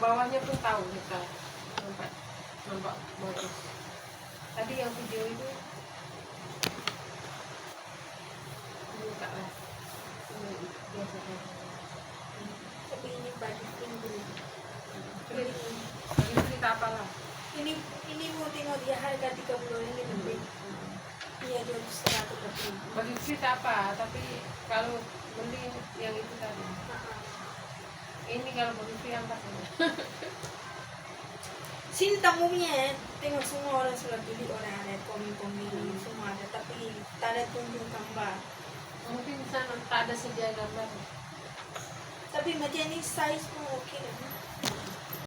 bawahnya pun tahu kita nampak bagus. Tadi yang video itu buka lah, ini biasa kan. Tapi ini baju tinggi. Bagi cerita apa lah? Ini mau tengok dia harga 30 ini lebih. Iya 200 lebih. Bagi cerita apa? Tapi kalau beli yang itu tadi. Ini kalau bagi yang pas ini. Sini tamunya, tengok semua orang sudah beli, orang ada komik-komik semua ada, tapi tak ada tunjuk gambar. Mungkin di sana tak ada sedia gambar. Tapi macam ini size pun oke kan?